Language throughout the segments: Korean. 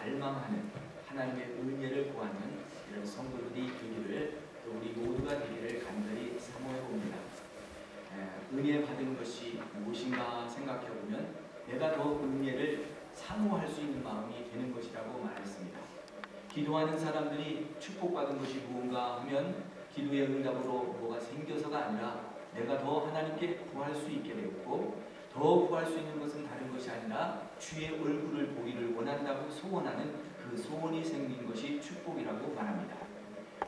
갈망하는 하나님의 은혜를 구하는 이런 성도들이 되기를, 또 우리 모두가 되기를 간절히 사모해 봅니다. 은혜 받은 것이 무엇인가 생각해 보면 내가 더 은혜를 사모할 수 있는 마음이 되는 것이라고 말했습니다. 기도하는 사람들이 축복받은 것이 무언가 하면 기도의 응답으로 뭐가 생겨서가 아니라 내가 더 하나님께 구할 수 있게 되었고, 더 구할 수 있는 것은 다른 것이 아니라 주의 얼굴을 보기를 원한다고 소원하는 그 소원이 생긴 것이 축복이라고 말합니다.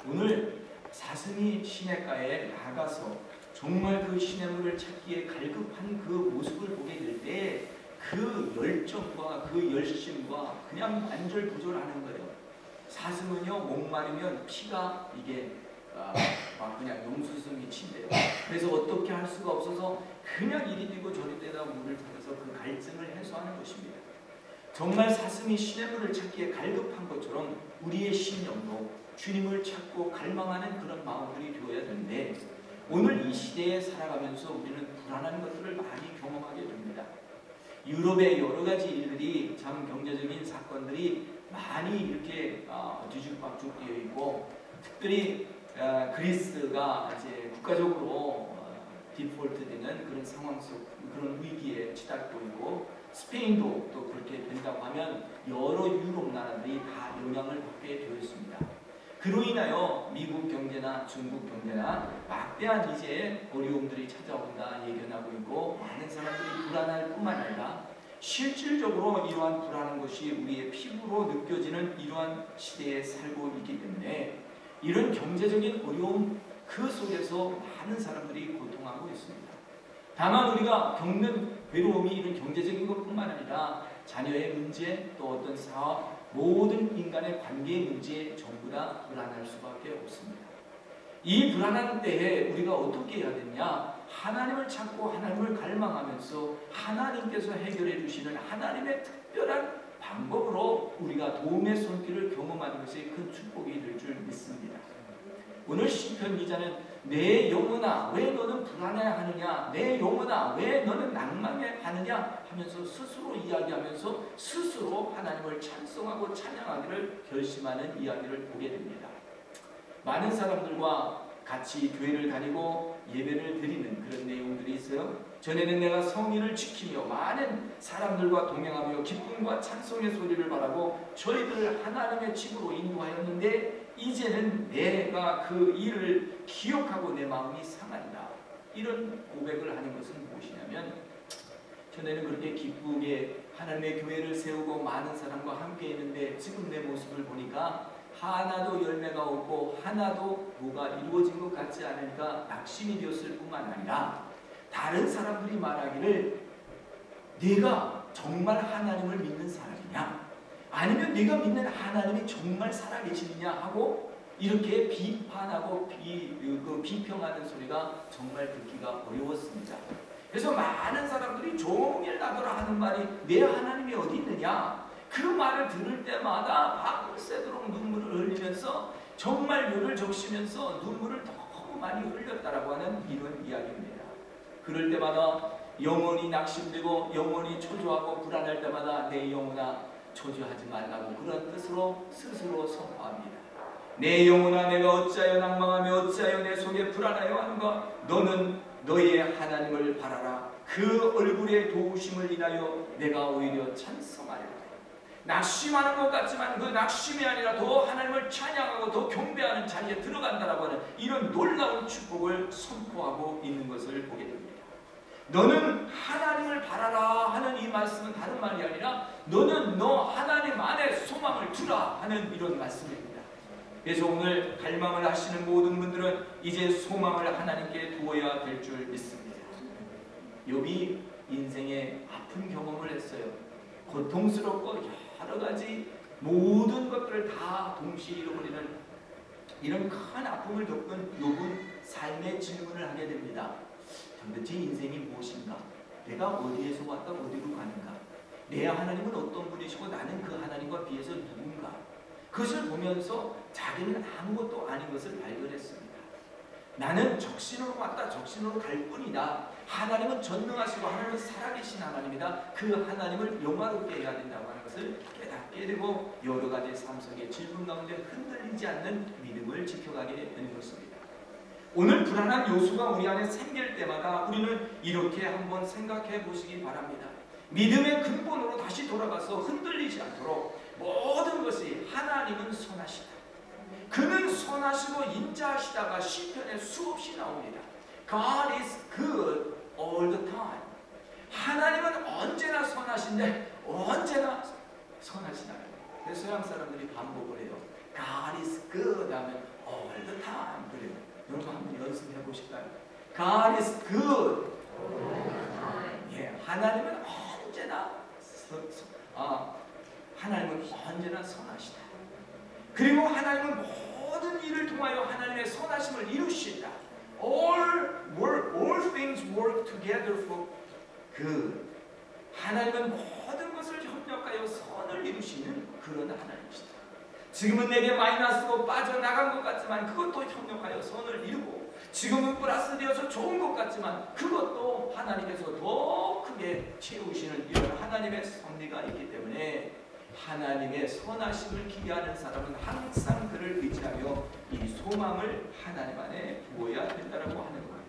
오늘 사슴이 시냇가에 나가서 정말 그 시냇물을 찾기에 갈급한 그 모습을 보게 될 때 그 열정과 그 열심과 그냥 안절부절하는 거예요. 사슴은요, 목마르면 피가 이게 막 그냥 용수성이 친대요. 그래서 어떻게 할 수가 없어서 그냥 이리 뛰고 저리 뛰다 물을 찾아서 그 갈증을 해소하는 것입니다. 정말 사슴이 시냇물을 찾기에 갈급한 것처럼 우리의 심령도 주님을 찾고 갈망하는 그런 마음들이 되어야 되는데, 오늘 이 시대에 살아가면서 우리는 불안한 것들을 많이 경험하게 됩니다. 유럽의 여러 가지 일들이, 참 경제적인 사건들이 많이 이렇게 뒤죽박죽 되어 있고, 특별히 그리스가 이제 국가적으로 디폴트되는 그런 상황 속 그런 위기에 치닫고 있고, 스페인도 또 그렇게 된다고 하면 여러 유럽 나라들이 다 영향을 받게 되어 있습니다. 그로 인하여 미국 경제나 중국 경제나 막대한 이제 어려움들이 찾아온다 예견하고 있고, 많은 사람들이 불안할 뿐만 아니라 실질적으로 이러한 불안한 것이 우리의 피부로 느껴지는 이러한 시대에 살고 있기 때문에 이런 경제적인 어려움 그 속에서 많은 사람들이 고통하고 있습니다. 다만 우리가 겪는 외로움이 이런 경제적인 것뿐만 아니라 자녀의 문제, 또 어떤 사업, 모든 인간의 관계의 문제에 전부 다 불안할 수밖에 없습니다. 이 불안한 때에 우리가 어떻게 해야 되냐? 하나님을 찾고 하나님을 갈망하면서 하나님께서 해결해 주시는 하나님의 특별한 방법으로 우리가 도움의 손길을 경험하는 것이 큰 축복이 될 줄 믿습니다. 오늘 시편 기자는 내 영혼아 왜 너는 불안해하느냐, 내 영혼아 왜 너는 낭망해하느냐 하면서 스스로 이야기하면서 스스로 하나님을 찬송하고 찬양하기를 결심하는 이야기를 보게 됩니다. 많은 사람들과 같이 교회를 다니고 예배를 드리는 그런 내용들이 있어요. 전에는 내가 성의를 지키며 많은 사람들과 동행하며 기쁨과 찬송의 소리를 바라고 저희들을 하나님의 집으로 인도하였는데, 이제는 내가 그 일을 기억하고 내 마음이 상한다. 이런 고백을 하는 것은 무엇이냐면, 전에는 그렇게 기쁘게 하나님의 교회를 세우고 많은 사람과 함께 있는데 지금 내 모습을 보니까 하나도 열매가 없고 하나도 뭐가 이루어진 것 같지 않으니까 낙심이 되었을 뿐만 아니라, 다른 사람들이 말하기를 네가 정말 하나님을 믿는 사람이냐, 아니면 네가 믿는 하나님이 정말 살아계시느냐 하고 이렇게 비판하고 비평하는 소리가 정말 듣기가 어려웠습니다. 그래서 많은 사람들이 종일 나더러 하는 말이 내 하나님이 어디 있느냐, 그 말을 들을 때마다 밤새도록 눈물을 흘리면서 정말 혀를 적시면서 눈물을 너무 많이 흘렸다라고 하는 이런 이야기입니다. 그럴 때마다 영혼이 낙심되고 영혼이 초조하고 불안할 때마다 내 영혼아 초조하지 말라고 그런 뜻으로 스스로 선포합니다. 내 영혼아 내가 어찌하여 낭망하며 어찌하여 내 속에 불안하여 하는가, 너는 너희의 하나님을 바라라. 그 얼굴의 도우심을 인하여 내가 오히려 찬송하리라. 낙심하는 것 같지만 그 낙심이 아니라 더 하나님을 찬양하고 더 경배하는 자리에 들어간다라고 하는 이런 놀라운 축복을 선포하고 있는 것을 보게 됩니다. 너는 하나님을 바라라 하는 이 말씀은 다른 말이 아니라 너는 너 하나님 안에 소망을 두라 하는 이런 말씀입니다. 그래서 오늘 갈망을 하시는 모든 분들은 이제 소망을 하나님께 두어야 될 줄 믿습니다. 욥이 인생의 아픈 경험을 했어요. 고통스럽고 여러 가지 모든 것들을 다 동시에 잃어버리는 이런 큰 아픔을 겪은 욥은 삶의 질문을 하게 됩니다. 도대체 인생이 무엇인가? 내가 어디에서 왔다 어디로 가는가? 내 하나님은 어떤 분이시고 나는 그 하나님과 비해서 누군가? 그것을 보면서 자기는 아무것도 아닌 것을 발견했습니다. 나는 적신으로 왔다 적신으로 갈 뿐이다. 하나님은 전능하시고 하나님은 살아계신 하나님이다. 그 하나님을 영화롭게 해야 된다고 하는 것을 깨닫게 되고 여러 가지 삶 속의 질문 가운데 흔들리지 않는 믿음을 지켜가게 되는 것입니다. 오늘 불안한 요소가 우리 안에 생길 때마다 우리는 이렇게 한번 생각해 보시기 바랍니다. 믿음의 근본으로 다시 돌아가서 흔들리지 않도록 모든 것이 하나님은 선하시다. 그는 선하시고 인자하시다가 시편에 수없이 나옵니다. God is good all the time. 하나님은 언제나 선하신데 언제나 선하시나요? 그래서 서양 사람들이 반복을 해요. God is good 하면 all the time 그래요. 여러분 한번 연습해 보실까요? God is good. 예, 하나님은 언제나 하나님은 언제나 선하시다. 그리고 하나님은 모든 일을 통하여 하나님의 선하심을 이루신다. All things work together for good. 하나님은 모든 것을 협력하여 선을 이루시는 그런 하나님이시다. 지금은 내게 마이너스고 빠져나간 것 같지만 그것도 협력하여 선을 이루고 지금은 플러스 되어서 좋은 것 같지만 그것도 하나님께서 더 크게 채우시는 이런 하나님의 섭리가 있기 때문에 하나님의 선하심을 기대하는 사람은 항상 그를 의지하며 이 소망을 하나님 안에 두어야 된다고 하는 거예요.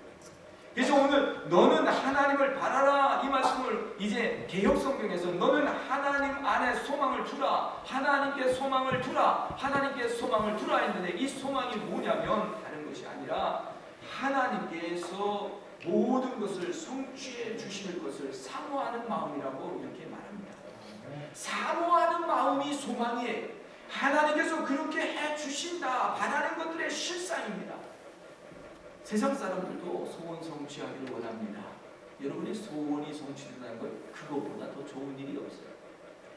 그래서 오늘 너는 하나님을 바라라 이 말씀을 이제 개혁성경에서 너는 하나님 안에 소망을 두라, 하나님께 소망을 두라, 하나님께 소망을 두라 했는데 이 소망이 뭐냐면 다른 것이 아니라 하나님께서 모든 것을 성취해 주실 것을 사모하는 마음이라고 이렇게 말합니다. 사모하는 마음이 소망이에요. 하나님께서 그렇게 해 주신다 바라는 것들의 실상입니다. 세상 사람들도 소원 성취하기를 원합니다. 여러분의 소원이 성취된다는 것 그것보다 더 좋은 일이 없어요.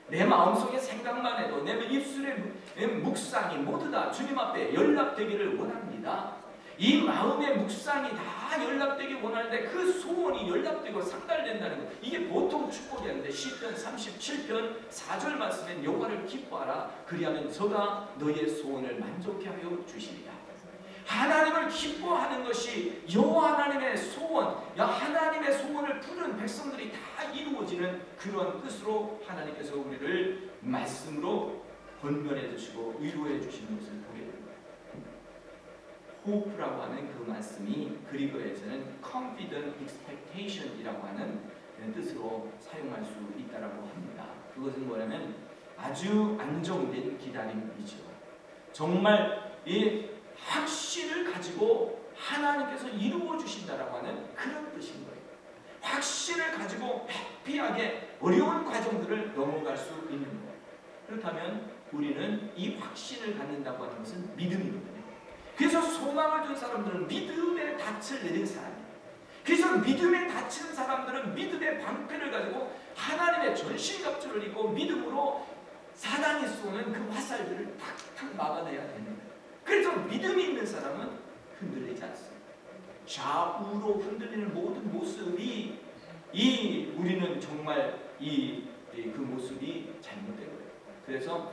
내 마음속에 생각만 해도 내 입술의 묵상이 모두 다 주님 앞에 연락되기를 원합니다. 이 마음의 묵상이 다 연락되기 원하는데 그 소원이 연락되고 상달된다는 것 이게 보통 축복이 아닌데 시편 37편 4절 말씀엔 여호와를 기뻐하라 그리하면 저가 너의 소원을 만족해 하여 주시리라. 하나님을 기뻐하는 것이 여호와 하나님의 소원, 하나님의 소원을 부른 백성들이 다 이루어지는 그런 뜻으로 하나님께서 우리를 말씀으로 권면해 주시고 위로해 주시는 것을 보게 됩니다. 호프라고 하는 그 말씀이 그리그어에서는 confident expectation이라고 하는 뜻으로 사용할 수 있다라고 합니다. 그것은 뭐냐면 아주 안정된 기다림이죠. 정말 이 확신을 가지고 하나님께서 이루어 주신다라고 하는 그런 뜻인 거예요. 확신을 가지고 해피하게 어려운 과정들을 넘어갈 수 있는 거예요. 그렇다면 우리는 이 확신을 갖는다고 하는 것은 믿음이거든요. 그래서 소망을 둔 사람들은 믿음의 닻을 내린 사람이에요. 그래서 믿음에 닫힌 사람들은 믿음의 방패를 가지고 하나님의 전신갑주를 입고 믿음으로 사단이 쏘는 그 화살들을 탁탁 막아내야 됩니다. 그래서 믿음이 있는 사람은 흔들리지 않습니다. 좌우로 흔들리는 모든 모습이 우리는 정말 그 모습이 잘못된 거예요. 그래서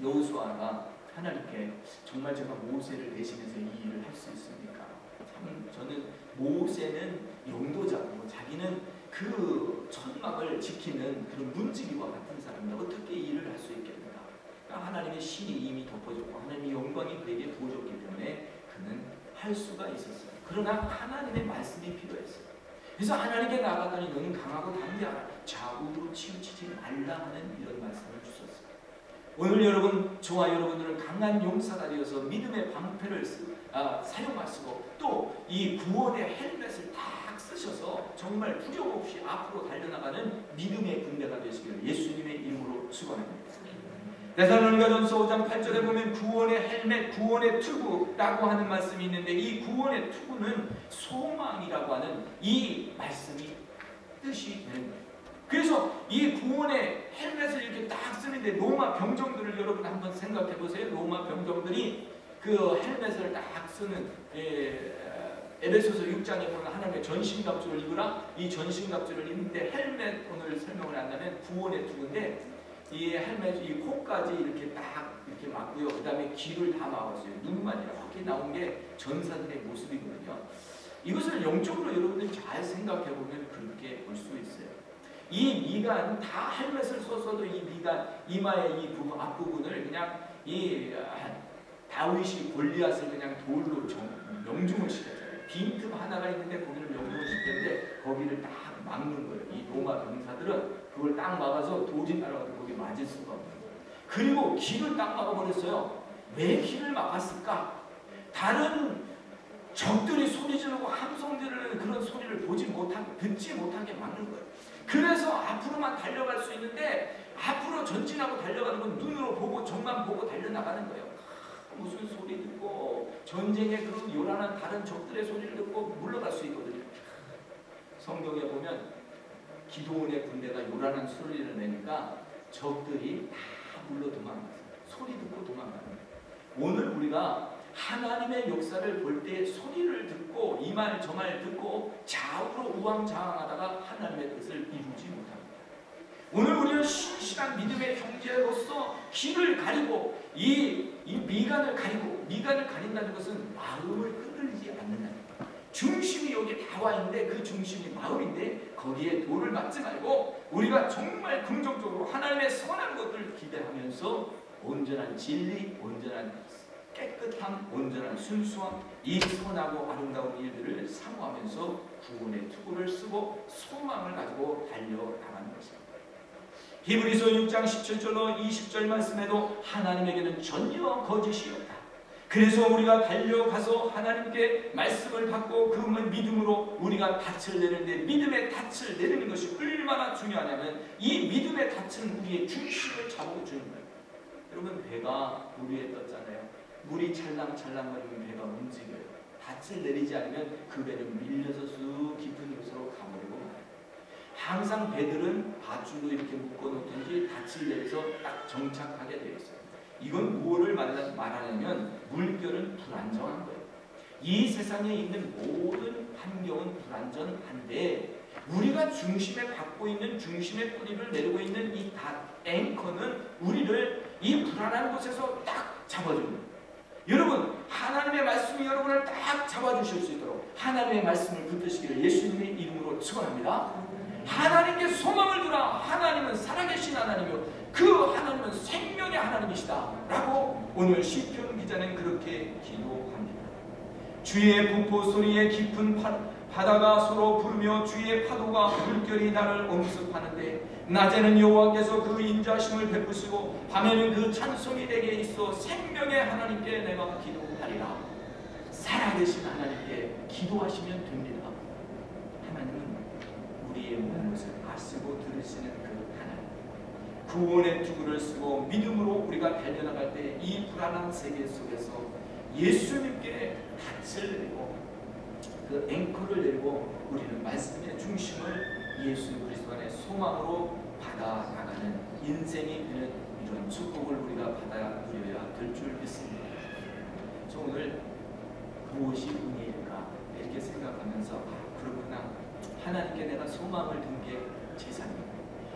여호수아가 하나님께 정말 제가 모세를 대신해서 이 일을 할 수 있습니까? 참 저는 모세는 용도자고 자기는 그 천막을 지키는 그런 문지기와 같은 사람인데 어떻게 이 일을 할 수 있겠는가? 하나님의 신이 이미 덮어줬고 하나님의 영광이 그에게 부어졌기 때문에 그는 할 수가 있었어요. 그러나 하나님의 말씀이 필요했어요. 그래서 하나님께 나아가더니 너는 강하고 담대하라 좌우로 치우치지 말라 하는 이런 말씀을 주셨어요. 오늘 여러분 저와 여러분들은 강한 용사가 되어서 믿음의 방패를 사용하시고 또 이 구원의 헬멧을 딱 쓰셔서 정말 두려움 없이 앞으로 달려나가는 믿음의 군대가 되시기를 예수님의 이름으로 축원합니다. 데살로니가전서 5장 8절에 보면 구원의 헬멧, 구원의 투구라고 하는 말씀이 있는데 이 구원의 투구는 소망이라고 하는 이 말씀이 뜻이 되는 거예요. 그래서 이 구원의 헬멧을 이렇게 딱 쓰는데 로마 병정들을 여러분 한번 생각해 보세요. 로마 병정들이 그 헬멧을 딱 쓰는 에베소서 6장에 보면 하나님의 전신갑주를 입으라. 이 전신갑주를 입는데 헬멧 오늘 설명을 한다면 구원의 투구인데 이 헬멧 이 코까지 이렇게 딱 이렇게 막고요. 그 다음에 귀를 다 막았어요. 눈만 이렇게 이렇게 나온 게 전사들의 모습이거든요. 이것을 영적으로 여러분들이 잘 생각해 보면 그렇게 볼 수 있어요. 이 미간 다 헬멧을 썼어도 이 미간 이마의 이 부분 앞부분을 그냥 이 다윗이 골리앗을 그냥 돌로 명중을 시켰잖아요. 빈틈 하나가 있는데 거기를 명중을 시켰는데 거기를 딱 막는 거예요. 이 로마 병사들은 그걸 딱 막아서 돌이 날아가도 거기 맞을 수가 없는 거예요. 그리고 길을 딱 막아버렸어요. 왜 길을 막았을까? 다른 적들이 소리 지르고 함성들을 그런 소리를 보지 못하게 듣지 못하게 막는 거예요. 그래서 앞으로만 달려갈 수 있는데 앞으로 전진하고 달려가는 건 눈으로 보고 정만 보고 달려나가는 거예요. 무슨 소리 듣고 전쟁의 그 요란한 다른 적들의 소리를 듣고 물러갈 수 있거든요. 성경에 보면 기드온의 군대가 요란한 소리를 내니까 적들이 다 물러 도망갔어요. 소리 듣고 도망가는 거예요. 오늘 우리가 하나님의 역사를 볼 때 소리를 듣고 이 말 저 말 듣고 좌우로 우왕좌왕하다가 하나님의 뜻을 이루지 못합니다. 오늘 우리는 신실한 믿음의 형제로서 길을 가리고 이 미간을 가리고 미간을 가린다는 것은 마음을 흔들리지 않는다는 거예요. 중심이 여기 나와 있는데 그 중심이 마음인데 거기에 돌을 맞지 말고 우리가 정말 긍정적으로 하나님의 선한 것들을 기대하면서 온전한 진리, 온전한 깨끗함, 온전한 순수함, 이 선하고 아름다운 일들을 사모하면서 구원의 투구를 쓰고 소망을 가지고 달려나가는 것입니다. 히브리서 6장 17절로 20절 말씀에도 하나님에게는 전혀 거짓이 없다. 그래서 우리가 달려가서 하나님께 말씀을 받고 그 믿음으로 우리가 닻을 내는데 믿음의 닻을 내리는 것이 얼마나 중요하냐면 이 믿음의 닻은 우리의 중심을 잡아주는 거예요. 여러분 배가 물 위에 떴잖아요. 물이 찰랑찰랑거리면 배가 움직여요. 닻을 내리지 않으면 그 배는 밀려서 쑥 깊은 곳으로 가버리고 말아요. 항상 배들은 밧줄로 이렇게 묶어놓든지 닻을 내려서 딱 정착하게 되어 있어요. 이건 무엇을 말하냐면 물결은 불안정한 거예요. 이 세상에 있는 모든 환경은 불안전한데 우리가 중심에 갖고 있는 중심의 뿌리를 내리고 있는 이 앵커는 우리를 이 불안한 곳에서 딱 잡아줍니다. 여러분 하나님의 말씀이 여러분을 딱 잡아주실 수 있도록 하나님의 말씀을 붙드시기를 예수님의 이름으로 축원합니다. 하나님께 소망을 두라. 하나님은 살아계신 하나님이요 그 하나님은 생명의 하나님이시다 라고 오늘 시편 기자는 그렇게 기도합니다. 주의 부포 소리에 깊은 바다가 서로 부르며 주의 파도가 물결이 나를 엄습하는데 낮에는 여호와께서 그 인자심을 베푸시고 밤에는 그 찬송이 내게 있어 생명의 하나님께 내가 기도하리라. 살아계신 하나님께 기도하시면 됩니다. 하나님은 우리의 모든 것을 아시고 들으시는 그 하나님, 구원의 투구를 쓰고 믿음으로 우리가 달려나갈 때 이 불안한 세계 속에서 예수님께 닻을 내리고 그 앵커를 내리고 우리는 말씀의 중심을 예수 그리스도 안의 소망으로 받아 나가는 인생이 되는 이런 축복을 우리가 받아 누려야 될 줄 믿습니다. 저 오늘 무엇이 은혜일까 이렇게 생각하면서 그렇구나. 하나님께 내가 소망을 둔 게 재산이고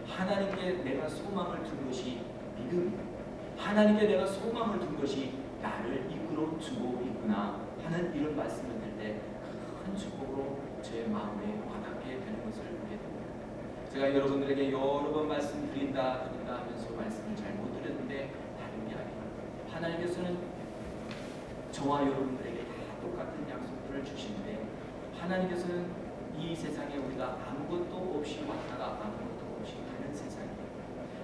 하나님께 내가 소망을 둔 것이 믿음이고 하나님께 내가 소망을 둔 것이 나를 이끌어 주고 있구나 하는 이런 말씀을 들 때 큰 축복으로 제 마음에 와닿게 되는 것을 보게 됩니다. 제가 여러분들에게 여러 번 말씀드린다 하면서 말씀을 잘 못 드렸는데 다른 게 아니라 하나님께서는 저와 여러분들에게 다 똑같은 약속들을 주시는데 하나님께서는 이 세상에 우리가 아무것도 없이 왔다가 아무것도 없이 가는 세상이에요.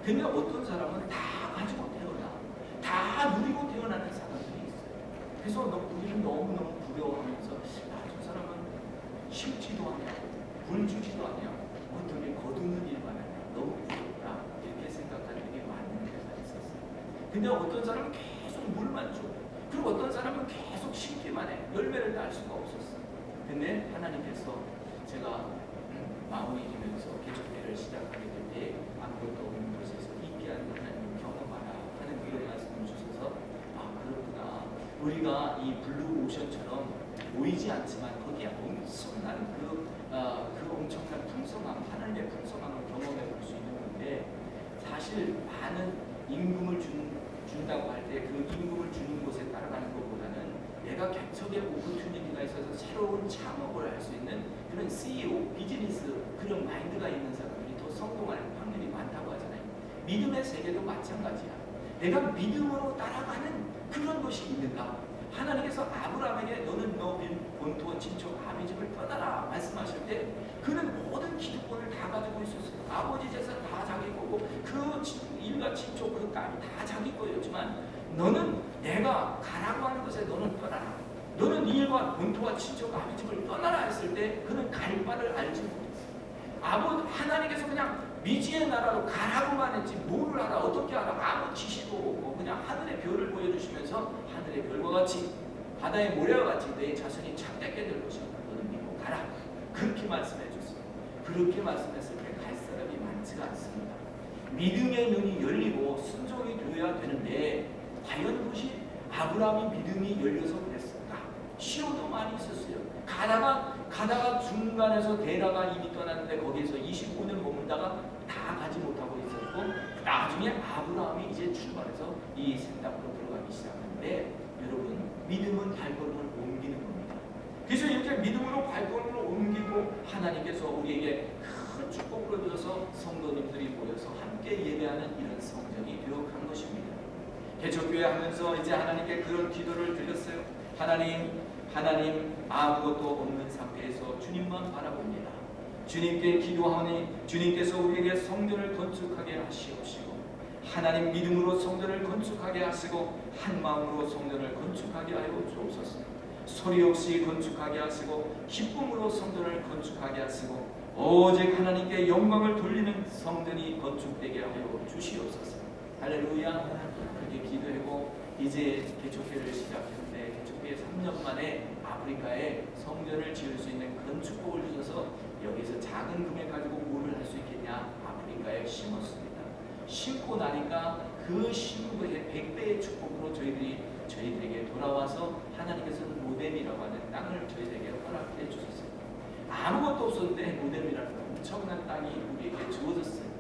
근데 어떤 사람은 다 가지고 태어나 다 누리고 태어나는 사람들이 있어요. 그래서 우리는 너무너무 부러워하면서 저 사람은 심지도 않냐고 물 주지도 않냐고 어떻게 거두는 일만 하냐 너무 부럽다 이렇게 생각하는 게 많은 데가 있었어요. 근데 어떤 사람은 계속 물만 줘. 그리고 어떤 사람은 계속 심기만 해. 열매를 딸 수가 없었어. 근데 하나님께서 제가 마음이 되면서 개척회를 시작하게 될 때 아무것도 없는 곳에서 있게 하는 하나님을 경험하라 하는 이런 말씀을 주셔서 그렇구나. 우리가 이 블루 오션처럼 보이지 않지만 거기에 엄청난 그 엄청난 풍성함, 하나님의 풍성함을 경험해 볼 수 있는 건데 사실 많은 임금을 준다고 할 때 그 임금을 주는 곳에 따라가는 것보다는 내가 개척의 오퍼튜니티가 있어서 새로운 창업을 할 수 있는 그런 CEO, 비즈니스 그런 마인드가 있는 사람들이 더 성공할 확률이 많다고 하잖아요. 믿음의 세계도 마찬가지야. 내가 믿음으로 따라가는 그런 것이 있는가? 하나님께서 아브라함에게 너는 너 본토 친척 아비집을 떠나라 말씀하실 때 그는 모든 기득권을 다 가지고 있었어요. 아버지 재산 다 자기 거고 그 일가 친척 그 땅이 다 자기 거였지만 너는 내가 가라고 하는 것에 너는 떠나라. 너는 네 일과 본토와 친척 아비집을 떠나라 했을 때 그는 갈 바를 알지 못했어요. 하나님께서 그냥 미지의 나라로 가라고만 했지 뭐를 하라 어떻게 하라 아무 지시도 없고 그냥 하늘의 별을 보여주시면서 하늘의 별과 같이 바다의 모래와 같이 내 자손이 참되게 될 것이다. 너는 믿고 가라. 그렇게 말씀해 줬어요. 그렇게 말씀했을 때 갈 사람이 많지가 않습니다. 믿음의 눈이 열리고 순종이 되어야 되는데 과연 그것이 아브라함이 믿음이 열려서 그랬을까? 시험도 많이 있었어요. 가다가 중간에서 데라가 이미 떠났는데 거기에서 25년 머물다가 다 가지 못하고 있었고 나중에 아브라함이 이제 출발해서 이 새 땅으로 들어가기 시작하는데 여러분 믿음은 발걸음을 옮기는 겁니다. 그래서 이렇게 믿음으로 발걸음을 옮기고 하나님께서 우리에게 큰 축복을 주셔서 성도님들이 모여서 함께 예배하는 이런 성전이 되어간 것입니다. 개척교회 하면서 이제 하나님께 그런 기도를 드렸어요. 하나님 아무것도 없는 상태에서 주님만 바라봅니다. 주님께 기도하니 주님께서 우리에게 성전을 건축하게 하시옵시고 하나님 믿음으로 성전을 건축하게 하시고 한 마음으로 성전을 건축하게 하여 주옵소서. 소리 없이 건축하게 하시고 기쁨으로 성전을 건축하게 하시고 오직 하나님께 영광을 돌리는 성전이 건축되게 하여 주시옵소서. 할렐루야. 그렇게 기도하고 이제 개척회를 시작했는데 개척회 3년 만에 아프리카에 성전을 지을 수 있는 그런 축복을 주셔서 여기서 작은 금액 가지고 뭐를 할 수 있겠냐 아프리카에 심었습니다. 심고 나니까 그 심부의 100배의 축복으로 저희들에게 돌아와서 하나님께서는 로뎀이라고 하는 땅을 저희들에게 허락해 주셨어요. 아무것도 없었는데 로뎀이라는 엄청난 땅이 우리에게 주어졌어요.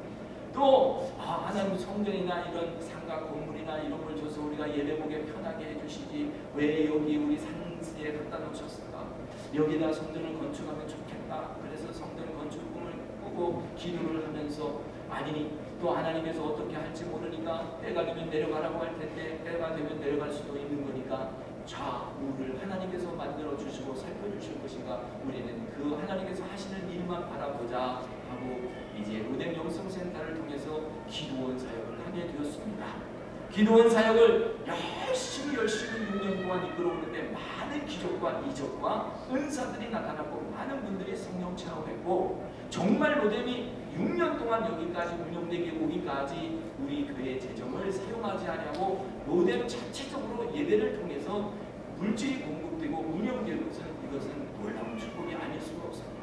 또 하나님 성전이나 이런 상가 건물이나 이런 걸 줘서 우리가 예배보기 편하게 해주시지 왜 여기 우리 산지에 갖다 놓으셨을까? 여기다 성전을 건축하면 좋겠다. 그래서 성전 건축 꿈을 꾸고 기도를 하면서 아니 또 하나님께서 어떻게 할지 모르니까 때가 되면 내려가라고 할 텐데 때가 되면 내려갈 수도 있는 거니까 우를 하나님께서 만들어 주시고 살펴주실 것인가 우리는 그 하나님께서 하시는 일만 바라보자 하고 이제 로뎀 영성센터를 통해서 기도원 사역을 하게 되었습니다. 기도원 사역을 열심히 6년 동안 이끌어오는데 많은 기적과 이적과 은사들이 나타났고 많은 분들이 성령 체험했고 정말 로뎀이 6년 동안 여기까지 운영되게 오기까지 우리 교회 재정을 사용하지 않냐고 로뎀 자체적으로 예배를 통해서 물질이 공급되고 운영되는 이것은 놀라운 축복이 아닐 수가 없습니다.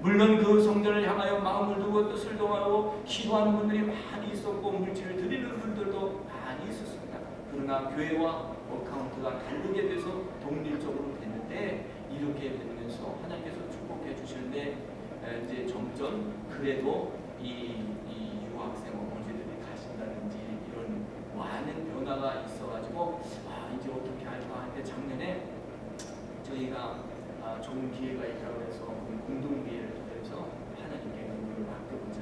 물론 그 성전을 향하여 마음을 두고 뜻을 동하고 기도하는 분들이 많이 있었고 물질을 드리는 분들도 많이 있었습니다. 그러나 교회와 어카운트가 다르게 돼서 동일적으로 됐는데 이렇게 되면서 하나님께서 축복해 주시는데 이제 점점 그래도 이 유학생 어머니들이 가신다든지 이런 많은 변화가 있어가지고 이제 어떻게 할까 하는데 작년에 저희가 좋은 기회가 있다고 해서 공동기회를 통해서 하나님께 공부를 맡겨보자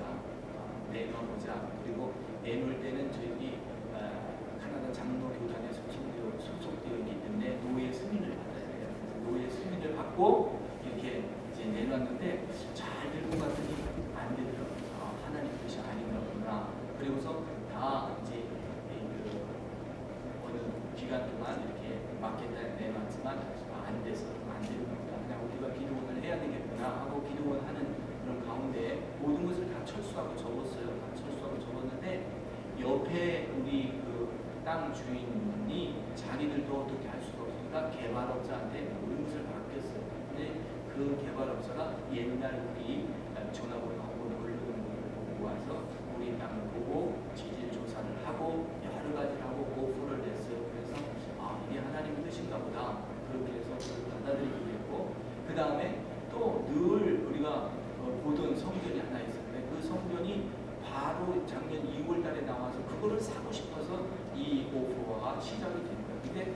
내놓아보자. 그리고 내놓을 때는 저희 카나다 장로교단에 소속되어 있기 때문에 노예 승인을 받아야 돼요. 노예 승인을 받고 이렇게 이제 내놨는데 잘 될 것 같더니 안 되더라고요. 하나님 뜻이 아닌가 보구나. 그리고서 다 이제 어느 기간 동안 이렇게 맡겠다 내놨지만 안 돼서 안 되는 겁니다. 그냥 우리가 기도원을 해야 되겠구나 하고 기도원 하는 그런 가운데 모든 것을 다 철수하고 접었어요. 다 철수하고 접었는데 옆에 우리 그 땅 주인이 자기들도 어떻게 할 수가 없으니까 개발업자한테 모든 것을 맡겼어요. 근데 그 개발업자가 옛날 우리 전화번호하고 연락을 보고 와서 우리 땅을 보고 지질 조사를 하고 여러 가지를 하고 오프를 냈어요. 그래서 이게 하나님 뜻인가 보다. 그렇게 해서 그걸 받아들이기도 했고 그 다음에 또 늘 우리가 보던 성전이 하나 있었는데 그 성전이 바로 작년 2월 달에 나와서 그거를 사고 싶어서 이 오프가 시작이 된 거예요. 근데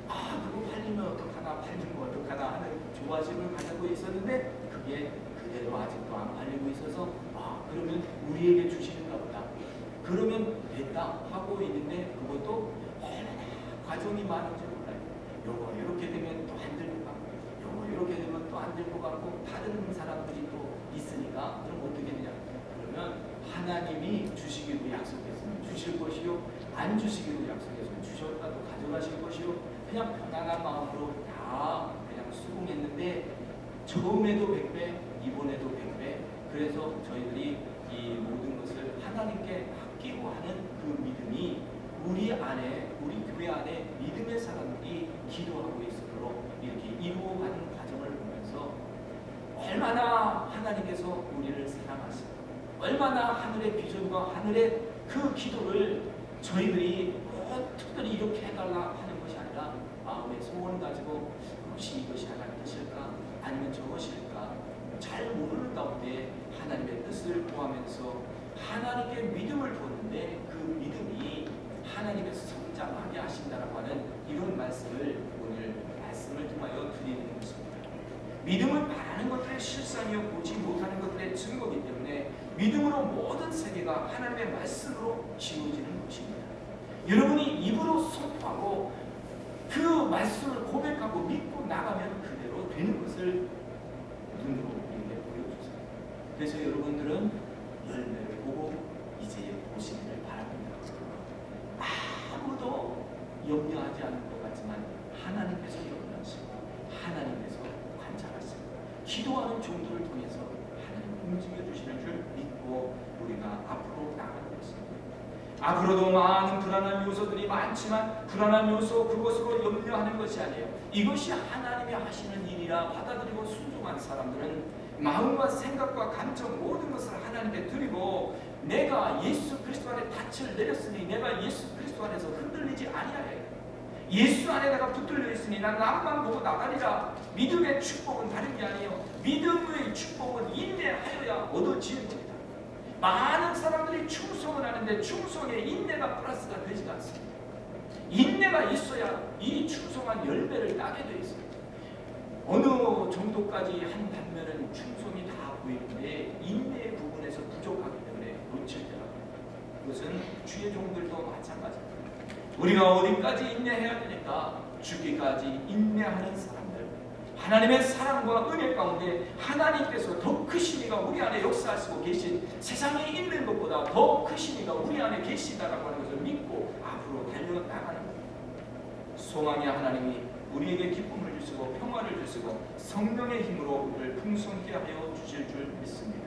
그거 팔리면 어떡하나, 팔리면 어떡하나 하는 조바심을 가지고 있었는데 그게 그대로 아직도 안 팔리고 있어서 그러면 우리에게 주시는가 보다. 그러면 됐다 하고 있는데 그것도 얼마나 과정이 많은지 몰라요. 요거 이렇게 되면 또 안 될 것 같고, 요거 이렇게 되면 또 안 될 것 같고, 다른 사람들이 또 있으니까 그럼 어떻게 되냐? 그러면 하나님이 주시기로 약속했으면 주실 것이요, 안 주시기로 약속했으면 주셨다도 가져가실 것이요, 그냥 편안한 마음으로 다 그냥 수긍했는데 처음에도 100배, 이번에도 100배. 그래서 저희들이 이 모든 것을 하나님께 맡기고 하는 그 믿음이 우리 안에, 우리 교회 안에 믿음의 사람들이 기도하고 있도록 이렇게 이루어가는 과정을 보면서 얼마나 하나님께서 우리를 사랑하시고 얼마나 하늘의 비전과 하늘의 그 기도를 저희들이 특별히 이렇게 해달라 하는 것이 아니라 마음의 소원 가지고 혹시 이것이 하나님의 뜻일까 아니면 저것일까 잘 모르는 가운데 하나님의 뜻을 구하면서 하나님께 믿음을 뒀는데 그 믿음이 하나님께서 성장하게 하신다라고 하는 이런 말씀을 오늘 말씀을 통하여 드리는 것입니다. 믿음은 바라는 것들의 실상이요 보지 못하는 것들의 증거이기 때문에 믿음으로 모든 세계가 하나님의 말씀으로 지어지는 것입니다. 여러분이 입으로 선포하고 그 말씀을 고백하고 믿고 나가면 그대로 되는 것을 눈으로 우리에게 보여주세요. 그래서 여러분들은 열매를 보고 이제 보시기를 바랍니다. 아무도 염려하지 않을 것 같지만 하나님께서 염려하시고 하나님께서 관찰하시고 기도하는 종들을 통해서 하나님 움직여 주시는 줄 믿고 우리가 앞으로 나가는 것입니다. 앞으로도 많은 불안한 요소들이 많지만 불안한 요소 그것으로 염려하는 것이 아니에요. 이것이 하나님이 하시는 일이라 받아들이고 순종한 사람들은 마음과 생각과 감정 모든 것을 하나님께 드리고 내가 예수 그리스도 안에 닻을 내렸으니 내가 예수 그리스도 안에서 흔들리지 아니하여 예수 안에 내가 붙들려 있으니 나는 앞만 보고 나가리라. 믿음의 축복은 다른 게 아니에요. 믿음의 축복은 인내하여야 얻어지는 겁니다. 많은 사람들이 충성을 하는데 충성에 인내가 플러스가 되지 않습니다. 인내가 있어야 이 충성한 열매를 따게 되어 있습니다. 어느 정도까지 한 단면은 충성이 다 보이는데 인내의 부분에서 부족하기 때문에 놓칠 때가 있습니다. 그것은 주의 종들도 마찬가지입니다. 우리가 어디까지 인내해야 되니까 죽기까지 인내하는 사람들, 하나님의 사랑과 은혜 가운데 하나님께서 더 크신 이가 우리 안에 역사하시고 계신 세상에 있는 것보다 더 크신 이가 우리 안에 계시다라고 하는 것을 믿고 앞으로 달려나가는 겁니다. 소망의 하나님이 우리에게 기쁨을 주시고 평화를 주시고 성령의 힘으로 우리를 풍성케 하여 주실 줄 믿습니다.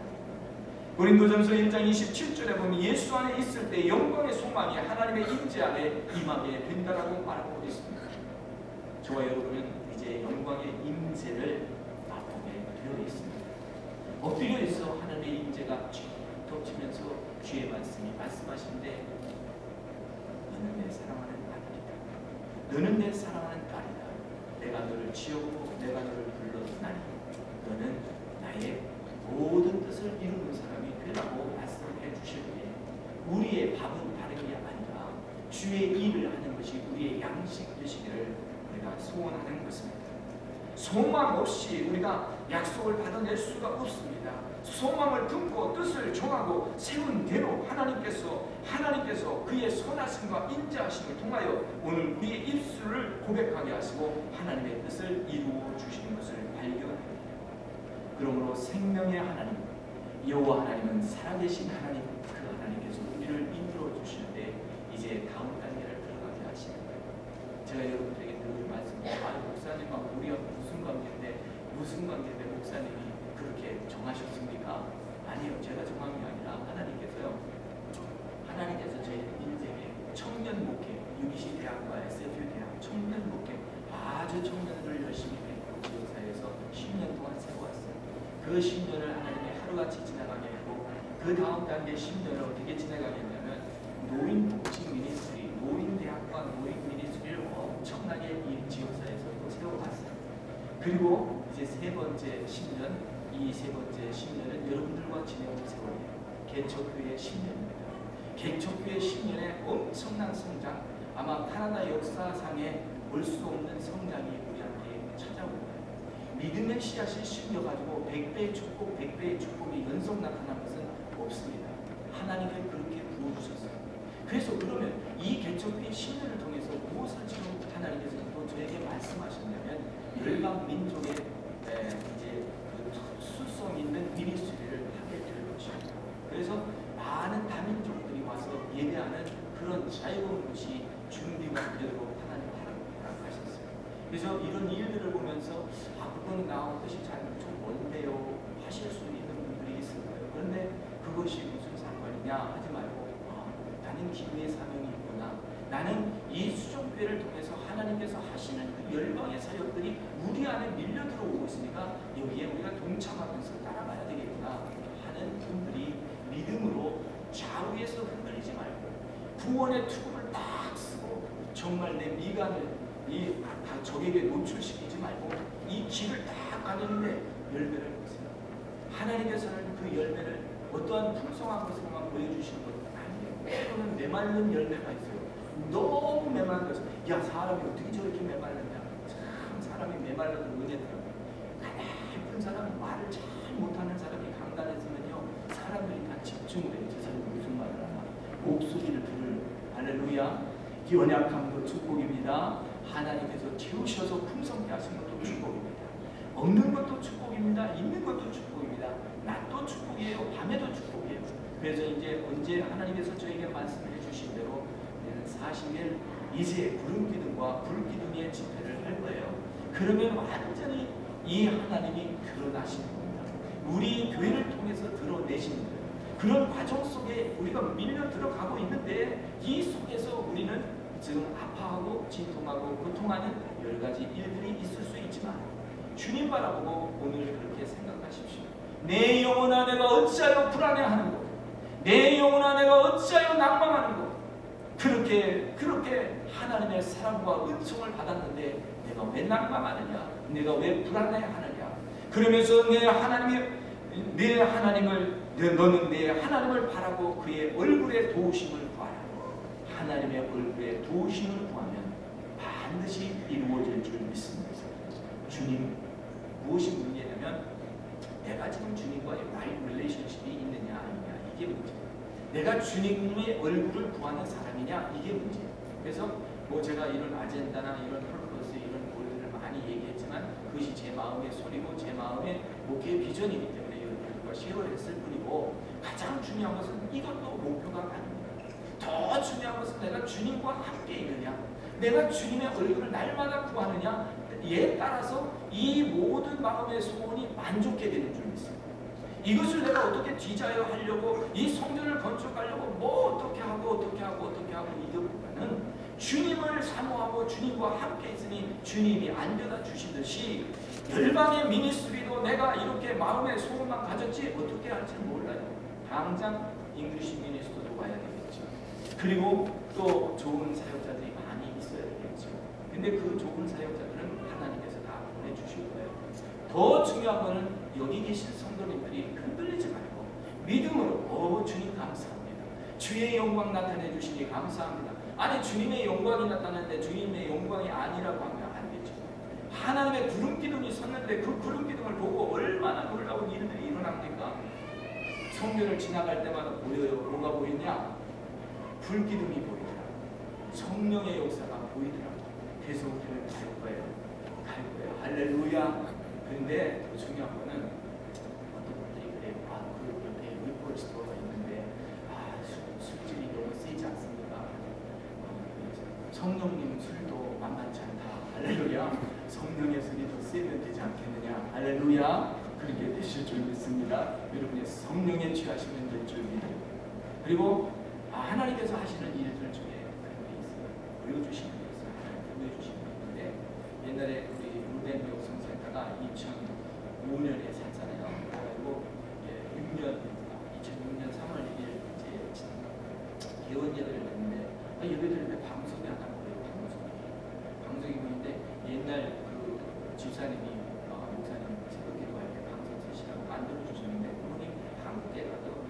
고린도전서 1장 27절에 보면 예수 안에 있을 때 영광의 소망이 하나님의 임재 안에 임하게 된다라고 말하고 있습니다. 저와 여러분은 이제 영광의 임재를 맛보게 되어 있습니다. 엎드려 있어 하나님의 임재가 쭉 덮치면서 주의 말씀이 말씀하시는데 너는 내 사랑하는 아들이다. 너는 내 사랑하는 딸이다. 내가 너를 지었고 내가 너를 불렀나니 너는 나의 모든 뜻을 이루는 사람이 되라고 말씀해 주실 때 우리의 밥은 다른 게 아니라 주의 일을 하는 것이 우리의 양식 되시기를 우리가 소원하는 것입니다. 소망 없이 우리가 약속을 받아낼 수가 없습니다. 소망을 품고 뜻을 정하고 세운 대로 하나님께서 그의 선하심과 인자하심을 통하여 오늘 우리의 입술을 고백하게 하시고 하나님의 뜻을 이루어 주시는 것을 발견합니다. 그러므로 생명의 하나님 여호와 하나님은 살아계신 하나님, 그 하나님께서 우리를 인도해 주시는데 이제 다음 단계를 들어가게 하십니다. 제가 여러분들에게 늘 말씀드립니다. 목사님하고 우리가 무슨 관계인데 목사님이 그렇게 정하셨습니까? 아니요, 제가 정한 게 아니라 하나님께서 제 인생에 청년 목회, UBC 대학과 SF 대학 청년 목회 아주 청년들을 열심히 배우고 지역사회에서 10년 동안 세워왔어요. 그 10년을 하나님이 하루같이 지나가게 하고 그 다음 단계 10년을 어떻게 지나가게 했냐면 노인 복지 미니스트리, 노인 대학과 노인 미니스트리를 엄청나게 이 지역사회에서 또 세워왔어요. 그리고 이제 세 번째 10년, 이 세 번째 10년은 여러분들과 지내온 세월이에요. 개척교회 10년입니다. 개척교회 10년의 엄청난 성장, 아마 카나다 역사상에 볼 수 없는 성장이 우리한테 찾아옵니다. 믿음의 씨앗이 심겨가지고 100배의 축복, 100배의 축복이 연속 나타난 것은 없습니다. 하나님께 그렇게 부어주셨어요. 그래서 그러면 이 개척교회 10년을 통해서 무엇을 지금 하나님께서 또 저에게 말씀하셨냐면 열방 민족의 이제 그 수성 있는 미니스트리를 하게 될 것입니다. 그래서 많은 다민족들이 와서 예배하는 그런 자유로운 것이 준비가 되도록 하나님 허락하셨어요. 그래서 이런 일들을 보면서 그건 나온 것이 좀 먼데요 하실 수 있는 분들이 있을 거예요. 그런데 그것이 무슨 상관이냐 하지 말고 나는 기도의 사명이 있구나. 나는 이 수종교회를 통해서 하나님께서 하시는 그 열방의 사역들이 우리 안에 밀려 들어오고 있으니까 여기에 우리가 동참하면서 따라가야 되겠구나 하는 분들이 믿음으로 좌우에서 흔들리지 말고 구원의 투구를 딱 쓰고 정말 내 미간을 다 적에게 노출시키지 말고 이 길을 딱 가는데 열매를 보세요. 하나님께서는 그 열매를 어떠한 풍성한 것으로만 보여주시는 것 아니에요. 때로는 메말른 열매가 있어요. 너무 메말른 것이 야 사람이 어떻게 저렇게 메말랐냐. 참 사람이 메말라도 은혜더라고요. 가난한 사람은 말을 잘 못하는 사람이 강단했으면요 사람들이 다 집중을 해요. 저 사람이 무슨 말을 하나. 목소리를 들을 할렐루야. 연약함도 축복입니다. 하나님께서 채우셔서 풍성케 하신 것도 축복입니다. 없는 것도 축복입니다. 있는 것도 축복입니다. 낮도 축복이에요. 밤에도 축복이에요. 그래서 이제 언제 하나님께서 저에게 말씀해 주신 대로 40일 이제 구름기둥과 불기둥의 집회를 할 거예요. 그러면 완전히 이 하나님이 드러나시는 겁니다. 우리 교회를 통해서 드러내시는 거예요. 그런 과정 속에 우리가 밀려 들어가고 있는데 이 속에서 우리는 지금 아파하고 진통하고 고통하는 여러 가지 일들이 있을 수 있지만 주님 바라보고 오늘 그렇게 생각하십시오. 내 영혼아 내가 어찌하여 불안해하는고 내 영혼아 내가 어찌하여 낭망하는고 그렇게 하나님의 사랑과 은총을 받았는데 내가 왜 낭망하느냐 내가 왜 불안해하느냐 그러면서 너는 내 하나님을 바라고 그의 얼굴에 도우심을 구하라. 하나님의 얼굴에 도우심을 구하면 반드시 이루어질 줄 믿습니다. 주님 무엇이 문제냐면 내가 지금 주님과의 right relationship이 있느냐 아니냐 이게 문제예요. 내가 주님의 얼굴을 구하는 사람이냐 이게 문제예요. 그래서 제가 이런 아젠다나 이런 퍼포스 이런 골들을 많이 얘기했지만 그것이 제 마음의 소리고 제 마음의 목회의 비전이기 때문에 여러분과 쉐어를 했을 뿐이고 가장 중요한 것은 이것도 목표가 아닙니다. 더 중요한 것은 내가 주님과 함께 있느냐 내가 주님의 얼굴을 날마다 구하느냐에 따라서 이 모든 마음의 소원이 만족해 되는 줄 믿습니다. 이것을 내가 어떻게 디자이어 하려고 이 성전을 건축하려고 어떻게 하고 이것보다는 주님을 사모하고 주님과 함께 있으니 주님이 안겨다 주시듯이 열방의 미니스트리도 내가 이렇게 마음의 소원만 가졌지 어떻게 할지 몰라요. 당장 잉글리시 미니스트리도 와야 되겠죠. 그리고 또 좋은 사역자들이 많이 있어야 되겠죠. 근데 그 좋은 사역자들은 하나님께서 다 보내주실 거예요. 더 중요한 것은 여기 계신 성도님들이 흔들리지 말고 믿음으로 주님 감사합니다. 주의 영광 나타내 주시니 감사합니다. 아니 주님의 영광이 나타났는데 주님의 영광이 아니라고 하면 안 되죠. 하나님의 구름기둥이 섰는데 그 구름기둥을 보고 얼마나 놀라운 일들이 일어납니까? 성전을 지나갈 때마다 보여요. 뭐가 보이냐? 불기둥이 보이더라. 성령의 역사가 보이더라. 그래서 우리는 갈 거예요. 할렐루야. 그런데 더 중요한 거는 어떤 분들이 그래요. 그 옆에 리콜 스토어가 있는데 술집이 너무 세지 않습니까? 성령님 술도 만만치 않다. 할렐루야. 성령의 술이 더 세면 되지 않겠느냐. 할렐루야. 그렇게 되실 줄 믿습니다. 여러분의 성령에 취하시면 될 줄 믿어요. 그리고 하나님께서 하시는 일들 중에 그런 게 있어요. 보여주시는 게 있어요. 보여주시는 게 있는데 옛날에 우리 루벤 교성센터가 2005년에 샀잖아요. 그리고 2006년 3월 1일 이제 개원 예배를 했는데 예배드릴 때 방송이 안 한 거예요. 방송이 보이는데 옛날 그 집사님이 목사님 새벽 기도할 때 방송 쓰시라고 만들어 주셨는데 그분이 한국에 가도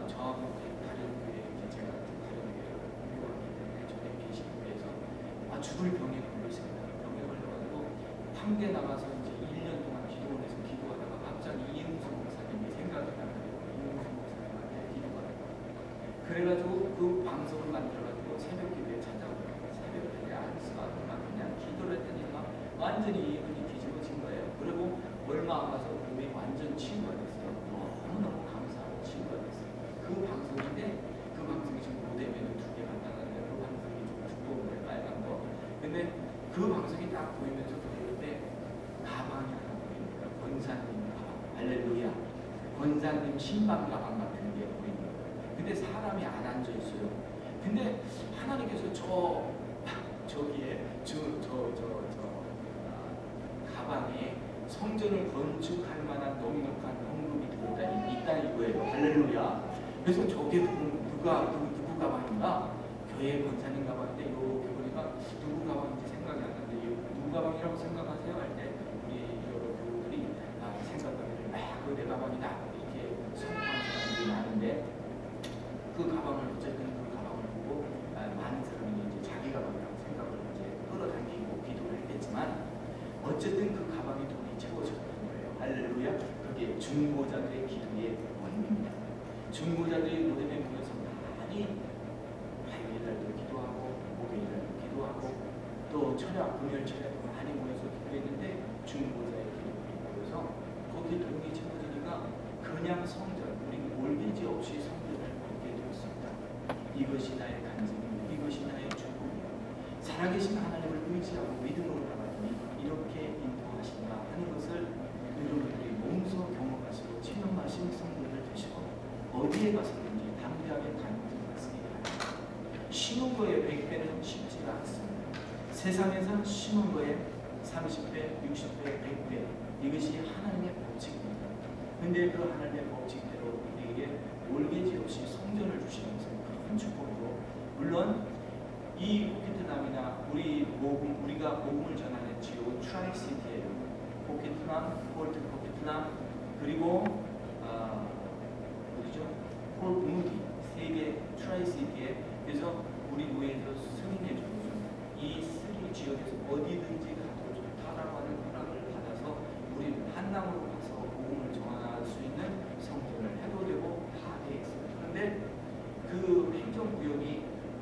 저하고 다른 교회 제가 다른 교회를 공부하기 때문에 저희 계신 교회에서 죽을 병에 걸려 있습니다. 한국에 나가서 이제 1년 동안 기도원에서 기도하다가 갑자기 이웅수 목사님이 생각이 나가지고 이웅수 목사님한테 기도하다가 그래가지고 그 방송을 만들어가지고 새벽 기도에 찾아오고 새벽 기도에 안수하고 막 그냥 기도를 했더니 막 완전히 이분이 뒤집어진 거예요. 그리고 얼마 안 가서 그분이 완전 치유가 됐어요. 너무너무 감사하고 치유가 됐어요. 그 방송인데 그 방송이 지금 모델면은 2개 갖다 놨는데 그 방송이 좀 두꺼운데 빨간 거. 근데 그 방송이 딱 보이면서 그때 가방이 하나 보입니다. 권사님 가방. 할렐루야. 권사님 신방 가방 같은 게 보입니다. 근데 사람이 안 앉아 있어요. 근데 하나님께서 저기에 가방에 성전을 건축할 만한 넉넉한 헌금이 들어있다 이거예요. 할렐루야. 그래서 저게 누구 가방인가? 교회 권사님 가방인데 이렇게 보니까 누구 가방인지 생각이 안 나는데 누구 가방이라고 생각하세요? 할 때 우리 여러 교우들이 생각하기를 내 가방이다 이렇게 선포하는 사람들이 많은데 그 가방을 어쨌든 그 가방을 보고 많은 사람이 이제 자기 가방이라고 생각을 이제 끌어당기고 기도를 했겠지만 어쨌든 그 가방에 돈이 채워졌던 거예요. 할렐루야. 그게 중보자들의 기도의 원인입니다. 중보자들이 모델에 모여서 많이 화요일날도 기도하고 목요일날도 기도하고 또 철야 금요일 철야도 많이 모여서 기도했는데 중보자의 기도에 모여서 거기에 돈이 채워지니까 그냥 성전 우리 올개지 없이 성전을 얻게 되었습니다. 이것이 나의 간증입니다. 이것이 나의 축복이에요. 살아계신 하나님을 의지하고 믿음으로 나가니 이렇게 인도하신다 하는 것을 여러분들이 몸소 경험하시고 체험하신 성도들 되시고 어디에 가서든지 담대하게 간증하시기 바랍니다. 심은 거에 100배는 쉽지가 않습니다. 세상에서 심은 거에 30배, 60배, 100배 이것이 하나님의 법칙입니다. 근데 그 하나님의 법칙대로 우리에게 올개지 없이 성전을 주시는 것은 큰 축복이고 물론 이 포켓남이나 우리가 복음을 전하는 지역은 트라이시티예요. 포켓남, 폴트 포켓남 그리고 어디죠? 폴무디 세 개 트라이시티에 그래서 우리 교회에서 승인해주고 이 쓰리 지역에서 어디든지 가도 좋다라고 하는 허락을 받아서 우리는 한남으로 가서 복음을 전할 수 있는 성전을 해도 되고 다 돼 있어요. 그런데 그 행정구역이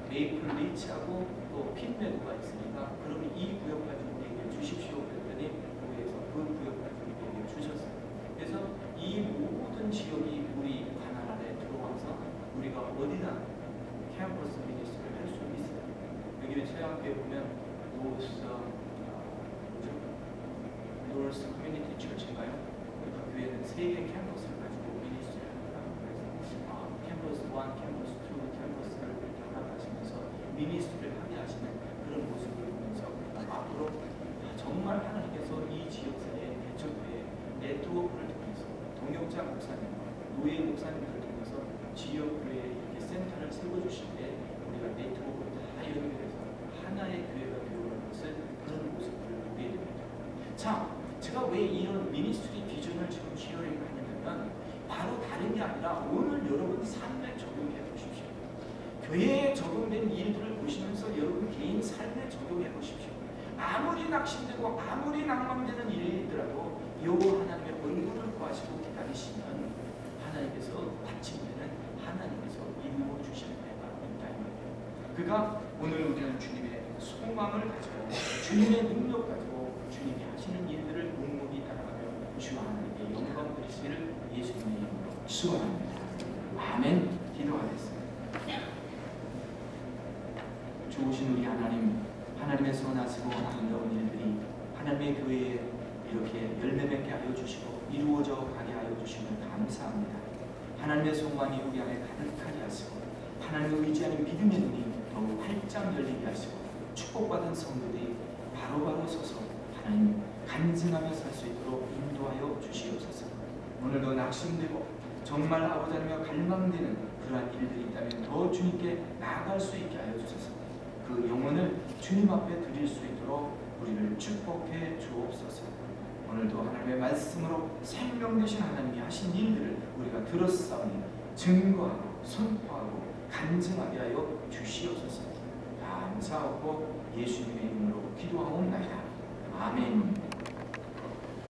메이플 리치하고 또 핀메도가 있으니까 그러면 이 구역까지 우리에게 주십시오 그랬더니 교회에서 그 구역까지 우리에게 주셨어요. 그래서 이 모든 지역이 우리 관할 안에 들어와서 우리가 어디나 캠퍼스 미니스트를 할 수 있어요. 여기는 서양교회 보면 노스 커뮤니티 처치인가요? 그 교회는 3개 캠퍼스를 가지고 미니스트를 합니다. 그래서 캠퍼스 1, 캠퍼스 2, 캠퍼스를 하시면서 미니스트를 하게 하시는 그런 모습을 보면서 앞으로 정말 하나님께서 이 지역사회 개척교회 네트워크를 통해서 동역자 목사님과 노예 목사님들을 통해서 지역교회에 이렇게 센터를 세워주실 때 우리가 네트워크를 다 연결해서 하나의 교회가 되어가는 것을 그런 모습을 보게 됩니다. 자, 제가 왜 이런 미니스트리 비전을 지금 기여를 하냐면 바로 다른 게 아니라 오늘 여러분 삶에 적용해 보십시오. 교회에 적용된 일들을 보시면서 여러분 개인 삶에 적용해 보십시오. 아무리 낙심되고 아무리 낭망되는 일이더라도 여호와 하나님의 얼굴을 구하시고 기다리시면 하나님께서 마침내는 하나님께서 이루어 주실 때가 있다 이 말이에요. 그가 오늘 우리는 주님의 소망을 가지고 주님의 능력 가지고 주님이 하시는 일들을 묵묵히 따라가며 주 하나님께 영광 드리시기를 예수님의 이름으로 축원합니다. 아멘. 기도하겠습니다. 좋으신 우리 하나님, 하나님의 선하시고 아름다운 일들이 하나님의 교회에 이렇게 열매 맺게 하여 주시고 이루어져 가게 하여 주시면 감사합니다. 하나님의 소망이 우리 안에 가득하게 하시고 하나님을 의지하는 믿음의 눈이 더욱 활짝 열리게 하시고 축복받은 성도들이 바로바로 서서 하나님 간증하며 살 수 있도록 인도하여 주시옵소서. 오늘도 낙심되고 정말 아버지 하나님과 갈망되는 그러한 일들이 있다면 더 주님께 나아갈 수 있게 하여 주소서. 그 영혼을 주님 앞에 드릴 수 있도록 우리를 축복해 주옵소서. 오늘도 하나님의 말씀으로 생명 되신 하나님이 하신 일들을 우리가 들었사오니 증거하고 선포하고 간증하게 하여 주시옵소서. 감사하고 예수님의 이름으로 기도하옵나이다. 아멘.